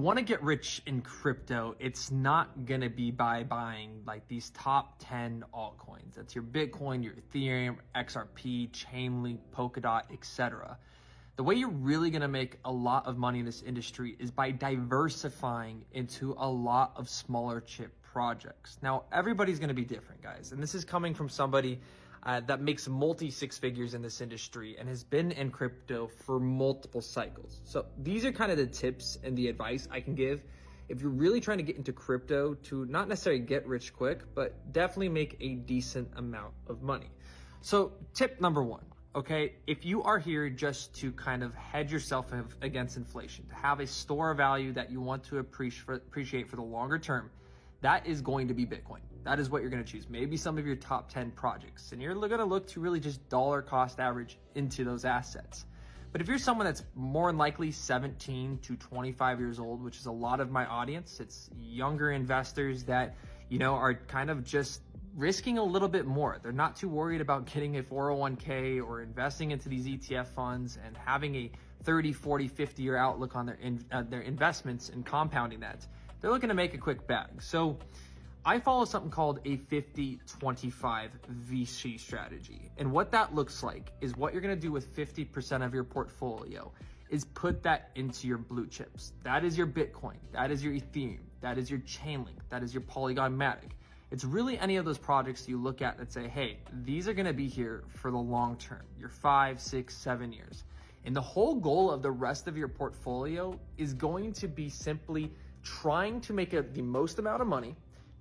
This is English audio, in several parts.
want to get rich in crypto, it's not going to be by buying like these top 10 altcoins. That's your Bitcoin, your Ethereum, XRP, Chainlink, Polkadot, etc. The way you're really going to make a lot of money in this industry is by diversifying into a lot of smaller chip projects. Now, everybody's going to be different, guys. And this is coming from somebody that makes multi six figures in this industry and has been in crypto for multiple cycles. So these are kind of the tips and the advice I can give if you're really trying to get into crypto to not necessarily get rich quick, but definitely make a decent amount of money. So tip number one, okay, if you are here just to kind of hedge yourself against inflation, to have a store of value that you want to appreciate for the longer term, that is going to be Bitcoin. That is what you're going to choose. Maybe some of your top 10 projects, and you're going to look to really just dollar cost average into those assets. But if you're someone that's more than likely 17 to 25 years old, which is a lot of my audience, it's younger investors that, are kind of just risking a little bit more. They're not too worried about getting a 401k or investing into these ETF funds and having a 30, 40, 50-year outlook on their investments and compounding that. They're looking to make a quick bag. So I follow something called a 50-25 VC strategy. And what that looks like is what you're going to do with 50% of your portfolio is put that into your blue chips. That is your Bitcoin. That is your Ethereum. That is your Chainlink. That is your Polygon Matic. It's really any of those projects you look at that say, hey, these are going to be here for the long term, your 5, 6, 7 years. And the whole goal of the rest of your portfolio is going to be simply trying to make the most amount of money,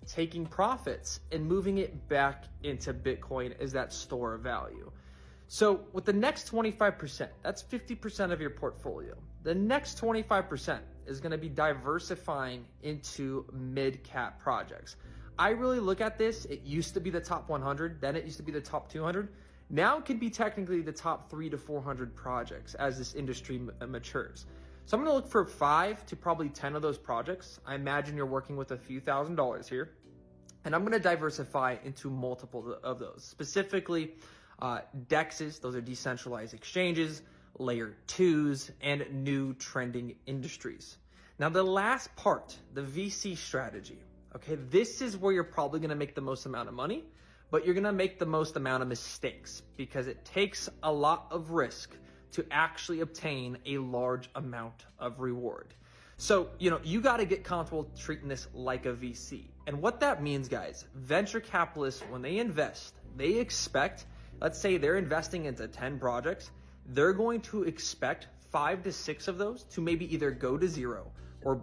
taking profits and moving it back into Bitcoin as that store of value. So with the next 25%, that's 50% of your portfolio. The next 25% is going to be diversifying into mid-cap projects. I really look at this. It used to be the top 100, then it used to be the top 200. Now it can be technically the top 300 to 400 projects as this industry matures. So I'm going to look for 5 to probably 10 of those projects. I imagine you're working with a few $1,000s here. And I'm going to diversify into multiple of those, specifically DEXs, those are decentralized exchanges, layer 2s, and new trending industries. Now, the last part, the VC strategy, okay, this is where you're probably going to make the most amount of money, but you're going to make the most amount of mistakes because it takes a lot of risk to actually obtain a large amount of reward. So, you got to get comfortable treating this like a VC. And what that means, guys, venture capitalists, when they invest, they expect, let's say they're investing into 10 projects, they're going to expect 5 to 6 of those to maybe either go to zero or